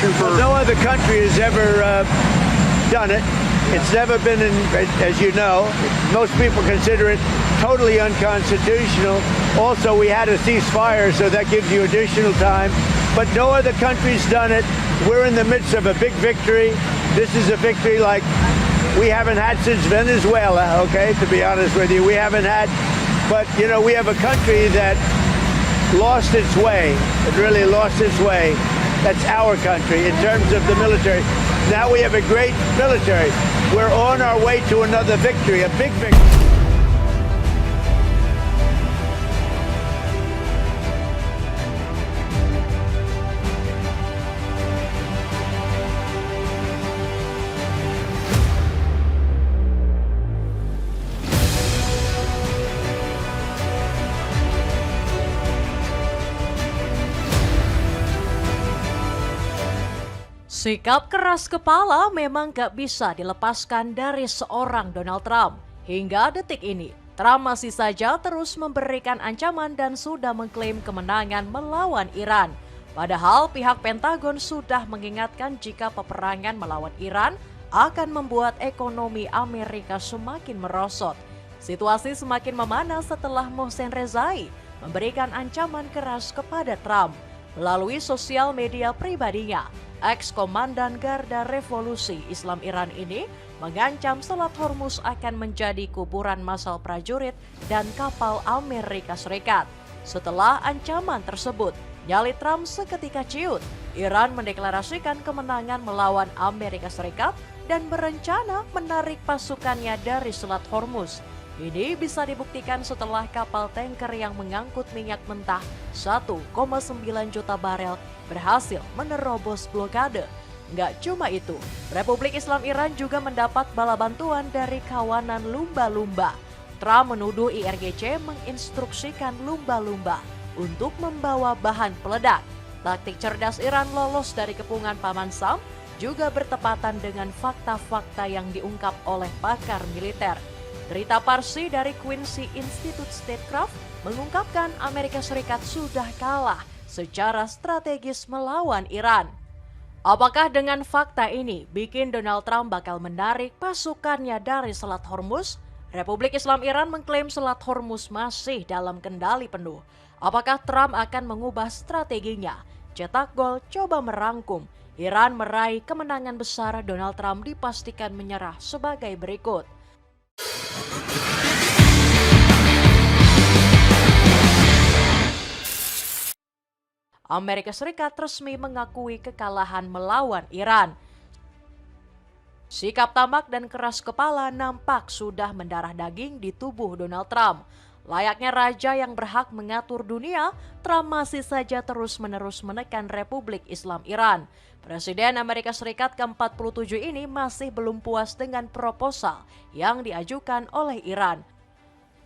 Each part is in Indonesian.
celebration for... No other country has ever done it. It's never been, as you know, most people consider it totally unconstitutional. Also, we had a ceasefire, so that gives you additional time. But no other country's done it. We're in the midst of a big victory. This is a victory like we haven't had since Venezuela, okay, to be honest with you. We haven't had, but, you know, we have a country that lost its way. It really lost its way. That's our country in terms of the military. Now we have a great military. We're on our way to another victory, a big victory. Sikap keras kepala memang gak bisa dilepaskan dari seorang Donald Trump. Hingga detik ini, Trump masih saja terus memberikan ancaman dan sudah mengklaim kemenangan melawan Iran. Padahal pihak Pentagon sudah mengingatkan jika peperangan melawan Iran akan membuat ekonomi Amerika semakin merosot. Situasi semakin memanas setelah Mohsen Rezai memberikan ancaman keras kepada Trump. Melalui sosial media pribadinya, ex-komandan Garda Revolusi Islam Iran ini mengancam Selat Hormuz akan menjadi kuburan massal prajurit dan kapal Amerika Serikat. Setelah ancaman tersebut, nyali Trump seketika ciut. Iran mendeklarasikan kemenangan melawan Amerika Serikat dan berencana menarik pasukannya dari Selat Hormuz. Ini bisa dibuktikan setelah kapal tanker yang mengangkut minyak mentah 1,9 juta barel berhasil menerobos blokade. Nggak cuma itu, Republik Islam Iran juga mendapat bala bantuan dari kawanan lumba-lumba. Trump menuduh IRGC menginstruksikan lumba-lumba untuk membawa bahan peledak. Taktik cerdas Iran lolos dari kepungan Paman Sam juga bertepatan dengan fakta-fakta yang diungkap oleh pakar militer. Berita Parsi dari Quincy Institute Statecraft mengungkapkan Amerika Serikat sudah kalah secara strategis melawan Iran. Apakah dengan fakta ini bikin Donald Trump bakal menarik pasukannya dari Selat Hormuz? Republik Islam Iran mengklaim Selat Hormuz masih dalam kendali penuh. Apakah Trump akan mengubah strateginya? Cetak gol coba merangkum. Iran meraih kemenangan besar, Donald Trump dipastikan menyerah sebagai berikut. Amerika Serikat resmi mengakui kekalahan melawan Iran. Sikap tamak dan keras kepala nampak sudah mendarah daging di tubuh Donald Trump. Layaknya raja yang berhak mengatur dunia, Trump masih saja terus-menerus menekan Republik Islam Iran. Presiden Amerika Serikat ke-47 ini masih belum puas dengan proposal yang diajukan oleh Iran.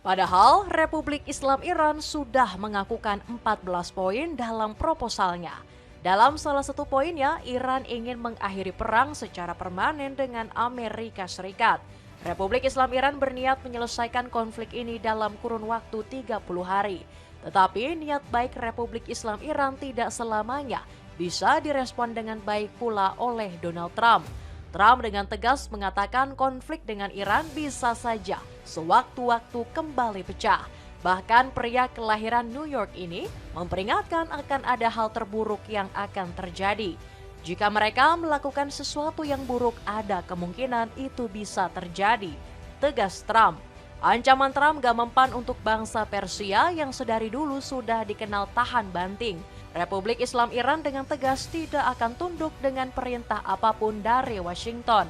Padahal Republik Islam Iran sudah mengakukan 14 poin dalam proposalnya. Dalam salah satu poinnya, Iran ingin mengakhiri perang secara permanen dengan Amerika Serikat. Republik Islam Iran berniat menyelesaikan konflik ini dalam kurun waktu 30 hari. Tetapi niat baik Republik Islam Iran tidak selamanya bisa direspon dengan baik pula oleh Donald Trump. Trump dengan tegas mengatakan konflik dengan Iran bisa saja sewaktu-waktu kembali pecah. Bahkan pria kelahiran New York ini memperingatkan akan ada hal terburuk yang akan terjadi. Jika mereka melakukan sesuatu yang buruk, ada kemungkinan itu bisa terjadi, tegas Trump. Ancaman Trump gak mempan untuk bangsa Persia yang sedari dulu sudah dikenal tahan banting. Republik Islam Iran dengan tegas tidak akan tunduk dengan perintah apapun dari Washington.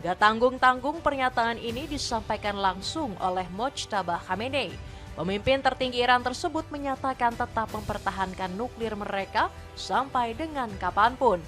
Gak tanggung-tanggung pernyataan ini disampaikan langsung oleh Mojtaba Khamenei. Pemimpin tertinggi Iran tersebut menyatakan tetap mempertahankan nuklir mereka sampai dengan kapanpun.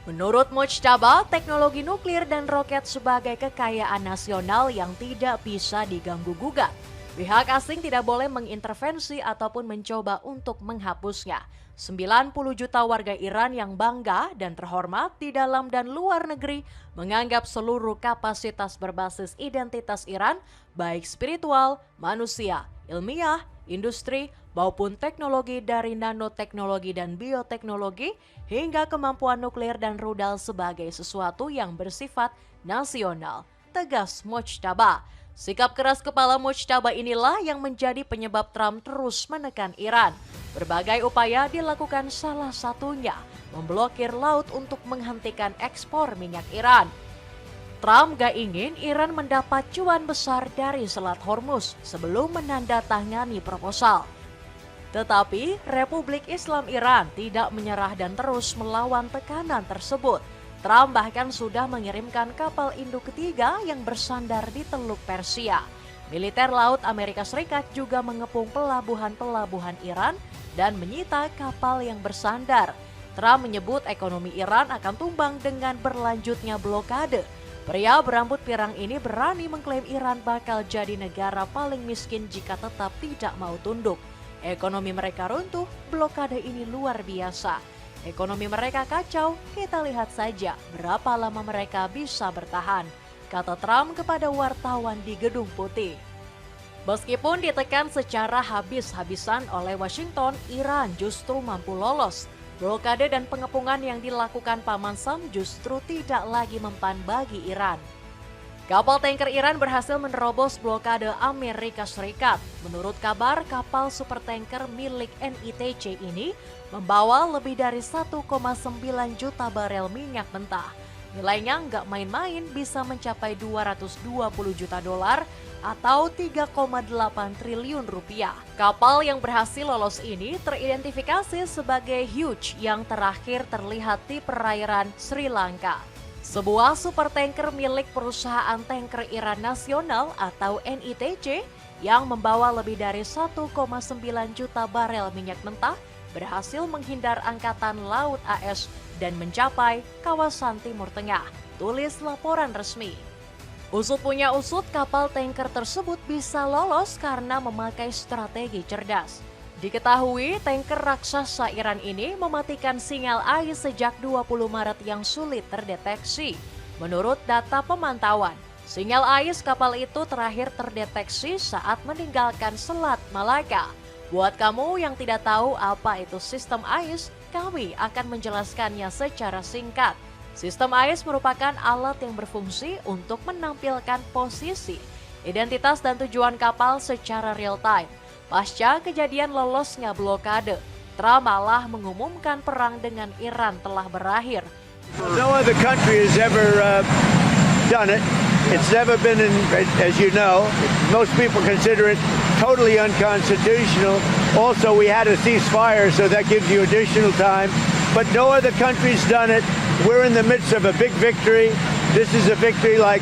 Menurut Mojtaba, teknologi nuklir dan roket sebagai kekayaan nasional yang tidak bisa diganggu-gugat. Pihak asing tidak boleh mengintervensi ataupun mencoba untuk menghapusnya. 90 juta warga Iran yang bangga dan terhormat di dalam dan luar negeri menganggap seluruh kapasitas berbasis identitas Iran, baik spiritual, manusia, ilmiah, industri, maupun teknologi dari nanoteknologi dan bioteknologi, hingga kemampuan nuklir dan rudal sebagai sesuatu yang bersifat nasional, tegas Mojtaba. Sikap keras kepala Mojtaba inilah yang menjadi penyebab Trump terus menekan Iran. Berbagai upaya dilakukan, salah satunya memblokir laut untuk menghentikan ekspor minyak Iran. Trump gak ingin Iran mendapat cuan besar dari Selat Hormuz sebelum menandatangani proposal. Tetapi Republik Islam Iran tidak menyerah dan terus melawan tekanan tersebut. Trump bahkan sudah mengirimkan kapal induk ketiga yang bersandar di Teluk Persia. Militer Laut Amerika Serikat juga mengepung pelabuhan-pelabuhan Iran dan menyita kapal yang bersandar. Trump menyebut ekonomi Iran akan tumbang dengan berlanjutnya blokade. Pria berambut pirang ini berani mengklaim Iran bakal jadi negara paling miskin jika tetap tidak mau tunduk. Ekonomi mereka runtuh, blokade ini luar biasa. Ekonomi mereka kacau, kita lihat saja berapa lama mereka bisa bertahan, kata Trump kepada wartawan di Gedung Putih. Meskipun ditekan secara habis-habisan oleh Washington, Iran justru mampu lolos. Blokade dan pengepungan yang dilakukan Paman Sam justru tidak lagi mempan bagi Iran. Kapal tanker Iran berhasil menerobos blokade Amerika Serikat. Menurut kabar, kapal supertanker milik NITC ini membawa lebih dari 1,9 juta barel minyak mentah. Nilainya nggak main-main, bisa mencapai 220 juta dolar atau 3,8 triliun rupiah. Kapal yang berhasil lolos ini teridentifikasi sebagai Hugh yang terakhir terlihat di perairan Sri Lanka. Sebuah supertanker milik perusahaan tanker Iran Nasional atau NITC yang membawa lebih dari 1,9 juta barel minyak mentah berhasil menghindar angkatan laut AS dan mencapai kawasan Timur Tengah, tulis laporan resmi. Usut punya usut, kapal tanker tersebut bisa lolos karena memakai strategi cerdas. Diketahui tanker raksasa Iran ini mematikan sinyal ais sejak 20 Maret yang sulit terdeteksi. Menurut data pemantauan, sinyal ais kapal itu terakhir terdeteksi saat meninggalkan Selat Malaka. Buat kamu yang tidak tahu apa itu sistem ais, kami akan menjelaskannya secara singkat. Sistem ais merupakan alat yang berfungsi untuk menampilkan posisi, identitas dan tujuan kapal secara real time. Pasca kejadian lolosnya blokade, Trump malah mengumumkan perang dengan Iran telah berakhir. No other country has ever done it. It's never been in, as you know, most people consider it totally unconstitutional. Also, we had a ceasefire, so that gives you additional time. But no other country's done it. We're in the midst of a big victory. This is a victory like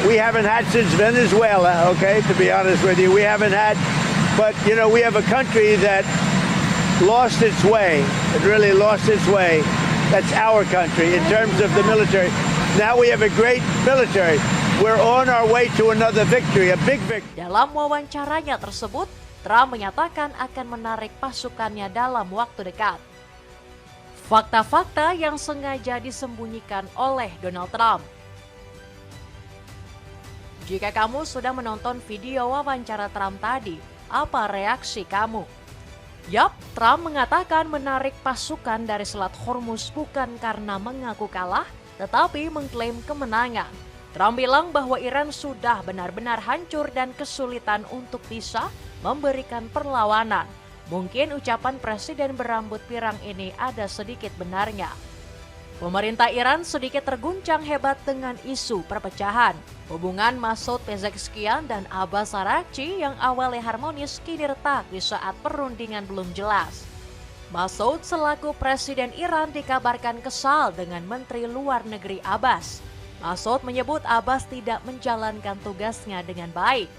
we haven't had since Venezuela, okay, to be honest with you. We haven't had. But, you know, we have a country that lost its way. It really lost its way. That's our country in terms of the military. Now we have a great military. We're on our way to another victory, a big victory. Dalam wawancaranya tersebut, Trump menyatakan akan menarik pasukannya dalam waktu dekat. Fakta-fakta yang sengaja disembunyikan oleh Donald Trump. Jika kamu sudah menonton video wawancara Trump tadi, apa reaksi kamu? Yap, Trump mengatakan menarik pasukan dari Selat Hormuz bukan karena mengaku kalah, tetapi mengklaim kemenangan. Trump bilang bahwa Iran sudah benar-benar hancur dan kesulitan untuk bisa memberikan perlawanan. Mungkin ucapan presiden berambut pirang ini ada sedikit benarnya. Pemerintah Iran sedikit terguncang hebat dengan isu perpecahan. Hubungan Masoud Pezeshkian dan Abbas Araghchi yang awalnya harmonis kini retak di saat perundingan belum jelas. Masoud selaku presiden Iran dikabarkan kesal dengan Menteri Luar Negeri Abbas. Masoud menyebut Abbas tidak menjalankan tugasnya dengan baik.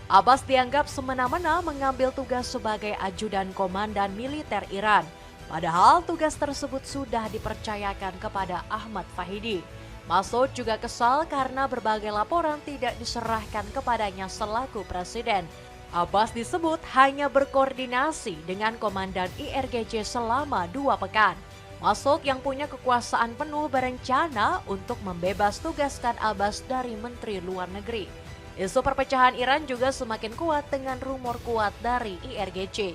Abbas dianggap semena-mena mengambil tugas sebagai ajudan komandan militer Iran. Padahal tugas tersebut sudah dipercayakan kepada Ahmad Fahidi. Masoud juga kesal karena berbagai laporan tidak diserahkan kepadanya selaku presiden. Abbas disebut hanya berkoordinasi dengan komandan IRGC selama 2 pekan. Masoud yang punya kekuasaan penuh berencana untuk membebas tugaskan Abbas dari Menteri Luar Negeri. Isu perpecahan Iran juga semakin kuat dengan rumor kuat dari IRGC.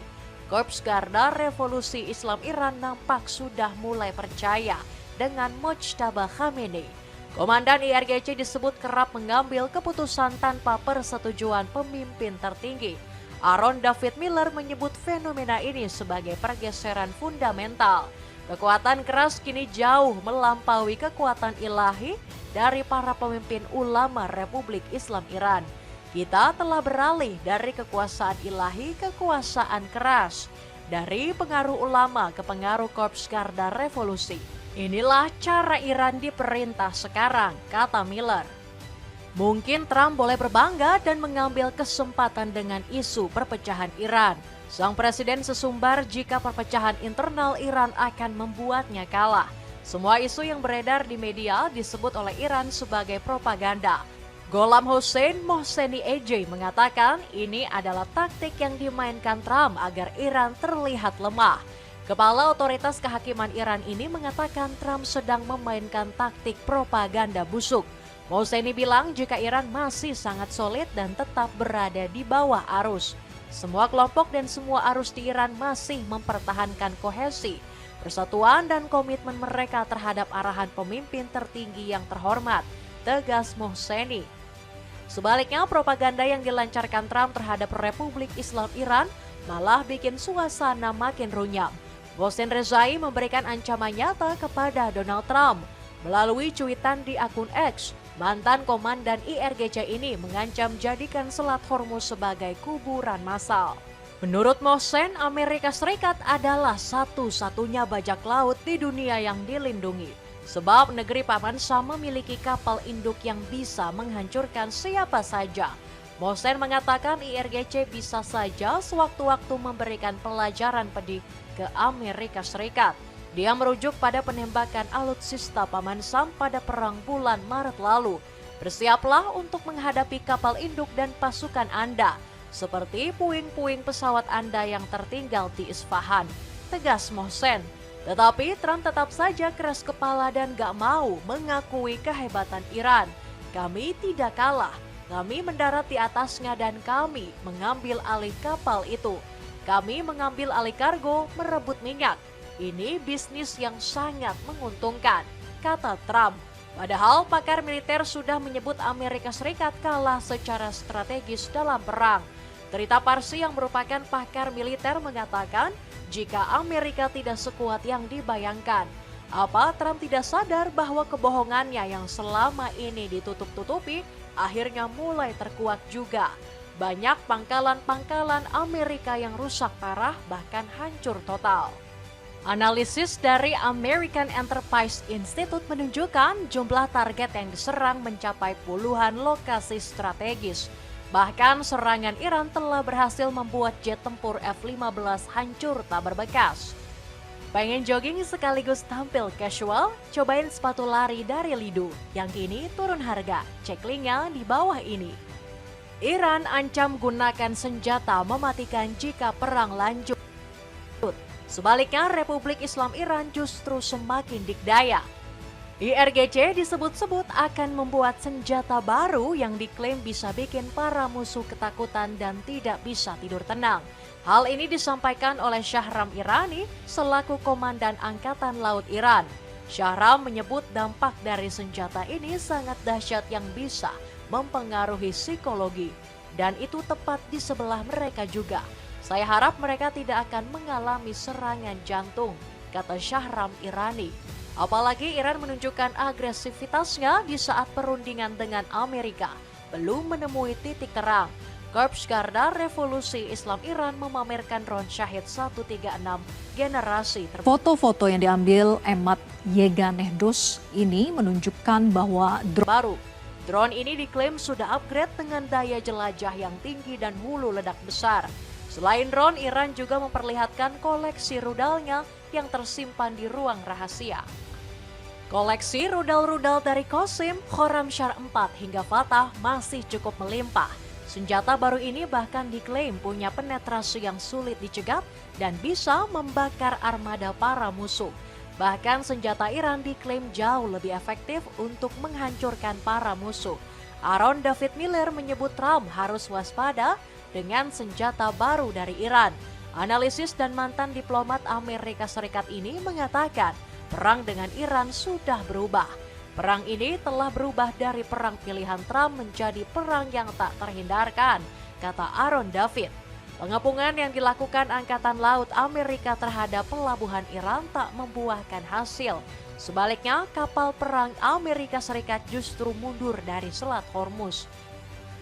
Korps Garda Revolusi Islam Iran nampak sudah mulai percaya dengan Mojtaba Khamenei. Komandan IRGC disebut kerap mengambil keputusan tanpa persetujuan pemimpin tertinggi. Aaron David Miller menyebut fenomena ini sebagai pergeseran fundamental. Kekuatan keras kini jauh melampaui kekuatan ilahi dari para pemimpin ulama Republik Islam Iran. Kita telah beralih dari kekuasaan ilahi ke kekuasaan keras, dari pengaruh ulama ke pengaruh Korps Garda Revolusi. Inilah cara Iran diperintah sekarang, kata Miller. Mungkin Trump boleh berbangga dan mengambil kesempatan dengan isu perpecahan Iran. Sang presiden sesumbar jika perpecahan internal Iran akan membuatnya kalah. Semua isu yang beredar di media disebut oleh Iran sebagai propaganda. Gholam Hossein Mohseni EJ mengatakan ini adalah taktik yang dimainkan Trump agar Iran terlihat lemah. Kepala Otoritas Kehakiman Iran ini mengatakan Trump sedang memainkan taktik propaganda busuk. Mohseni bilang jika Iran masih sangat solid dan tetap berada di bawah arus. Semua kelompok dan semua arus di Iran masih mempertahankan kohesi, persatuan dan komitmen mereka terhadap arahan pemimpin tertinggi yang terhormat, tegas Mohseni. Sebaliknya, propaganda yang dilancarkan Trump terhadap Republik Islam Iran malah bikin suasana makin runyam. Mohsen Rezai memberikan ancaman nyata kepada Donald Trump. Melalui cuitan di akun X, mantan komandan IRGC ini mengancam jadikan Selat Hormuz sebagai kuburan massal. Menurut Mohsen, Amerika Serikat adalah satu-satunya bajak laut di dunia yang dilindungi. Sebab negeri Paman Sam memiliki kapal induk yang bisa menghancurkan siapa saja. Mohsen mengatakan IRGC bisa saja sewaktu-waktu memberikan pelajaran pedih ke Amerika Serikat. Dia merujuk pada penembakan alutsista Paman Sam pada perang bulan Maret lalu. Bersiaplah untuk menghadapi kapal induk dan pasukan Anda, seperti puing-puing pesawat Anda yang tertinggal di Isfahan, tegas Mohsen. Tetapi Trump tetap saja keras kepala dan gak mau mengakui kehebatan Iran. Kami tidak kalah, kami mendarat di atasnya dan kami mengambil alih kapal itu. Kami mengambil alih kargo, merebut minyak. Ini bisnis yang sangat menguntungkan, kata Trump. Padahal pakar militer sudah menyebut Amerika Serikat kalah secara strategis dalam perang. Trita Parsi yang merupakan pakar militer mengatakan jika Amerika tidak sekuat yang dibayangkan. Apa Trump tidak sadar bahwa kebohongannya yang selama ini ditutup-tutupi akhirnya mulai terkuak juga. Banyak pangkalan-pangkalan Amerika yang rusak parah bahkan hancur total. Analisis dari American Enterprise Institute menunjukkan jumlah target yang diserang mencapai puluhan lokasi strategis. Bahkan serangan Iran telah berhasil membuat jet tempur F-15 hancur tak berbekas. Pengen jogging sekaligus tampil casual? Cobain sepatu lari dari Lido yang kini turun harga. Cek linknya di bawah ini. Iran ancam gunakan senjata mematikan jika perang lanjut. Sebaliknya, Republik Islam Iran justru semakin dikdaya. IRGC disebut-sebut akan membuat senjata baru yang diklaim bisa bikin para musuh ketakutan dan tidak bisa tidur tenang. Hal ini disampaikan oleh Shahram Irani selaku Komandan Angkatan Laut Iran. Shahram menyebut dampak dari senjata ini sangat dahsyat yang bisa mempengaruhi psikologi. Dan itu tepat di sebelah mereka juga. Saya harap mereka tidak akan mengalami serangan jantung, kata Shahram Irani. Apalagi Iran menunjukkan agresivitasnya di saat perundingan dengan Amerika belum menemui titik terang. Korps Garda Revolusi Islam Iran memamerkan drone Shahid 136 generasi terbaru. Foto-foto yang diambil Emad Yeganehdos ini menunjukkan bahwa drone ini diklaim sudah upgrade dengan daya jelajah yang tinggi dan hulu ledak besar. Selain drone, Iran juga memperlihatkan koleksi rudalnya yang tersimpan di ruang rahasia. Koleksi rudal-rudal dari Qasim, Khorramshahr 4 hingga Fatah masih cukup melimpah. Senjata baru ini bahkan diklaim punya penetrasi yang sulit dicegat dan bisa membakar armada para musuh. Bahkan senjata Iran diklaim jauh lebih efektif untuk menghancurkan para musuh. Aaron David Miller menyebut Trump harus waspada dengan senjata baru dari Iran. Analisis dan mantan diplomat Amerika Serikat ini mengatakan perang dengan Iran sudah berubah. Perang ini telah berubah dari perang pilihan Trump menjadi perang yang tak terhindarkan, kata Aaron David. Pengepungan yang dilakukan Angkatan Laut Amerika terhadap pelabuhan Iran tak membuahkan hasil. Sebaliknya, kapal perang Amerika Serikat justru mundur dari Selat Hormuz.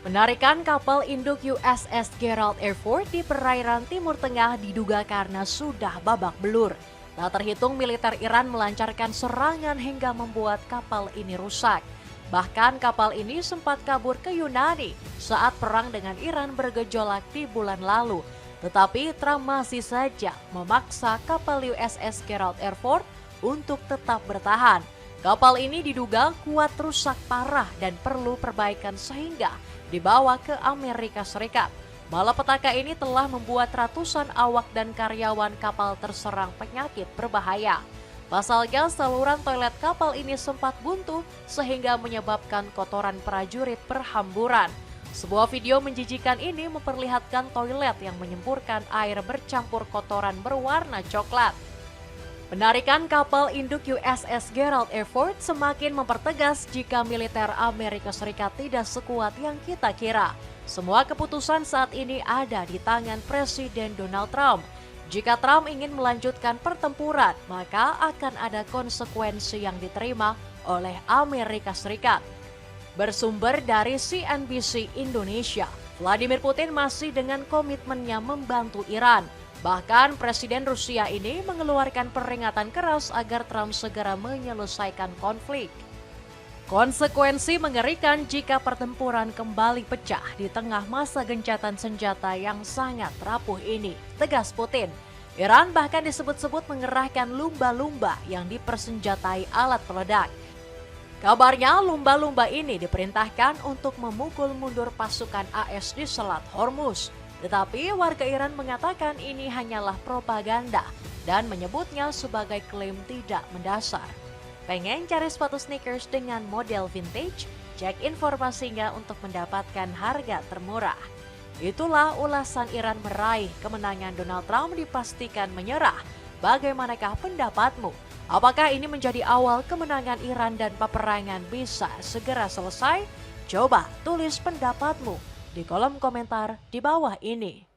Penarikan kapal induk USS Gerald R. Ford di perairan Timur Tengah diduga karena sudah babak belur. Tak terhitung militer Iran melancarkan serangan hingga membuat kapal ini rusak. Bahkan kapal ini sempat kabur ke Yunani saat perang dengan Iran bergejolak di bulan lalu. Tetapi Trump masih saja memaksa kapal USS Gerald R. Ford untuk tetap bertahan. Kapal ini diduga kuat rusak parah dan perlu perbaikan sehingga dibawa ke Amerika Serikat. Malapetaka ini telah membuat ratusan awak dan karyawan kapal terserang penyakit berbahaya. Pasalnya saluran toilet kapal ini sempat buntu sehingga menyebabkan kotoran prajurit berhamburan. Sebuah video menjijikan ini memperlihatkan toilet yang menyemburkan air bercampur kotoran berwarna coklat. Penarikan kapal induk USS Gerald R. Ford semakin mempertegas jika militer Amerika Serikat tidak sekuat yang kita kira. Semua keputusan saat ini ada di tangan Presiden Donald Trump. Jika Trump ingin melanjutkan pertempuran, maka akan ada konsekuensi yang diterima oleh Amerika Serikat. Bersumber dari CNBC Indonesia, Vladimir Putin masih dengan komitmennya membantu Iran. Bahkan Presiden Rusia ini mengeluarkan peringatan keras agar Trump segera menyelesaikan konflik. Konsekuensi mengerikan jika pertempuran kembali pecah di tengah masa gencatan senjata yang sangat rapuh ini, tegas Putin. Iran bahkan disebut-sebut mengerahkan lumba-lumba yang dipersenjatai alat peledak. Kabarnya lumba-lumba ini diperintahkan untuk memukul mundur pasukan AS di Selat Hormuz. Tetapi warga Iran mengatakan ini hanyalah propaganda dan menyebutnya sebagai klaim tidak mendasar. Pengen cari sepatu sneakers dengan model vintage? Cek informasinya untuk mendapatkan harga termurah. Itulah ulasan Iran meraih kemenangan Donald Trump dipastikan menyerah. Bagaimanakah pendapatmu? Apakah ini menjadi awal kemenangan Iran dan peperangan bisa segera selesai? Coba tulis pendapatmu di kolom komentar di bawah ini.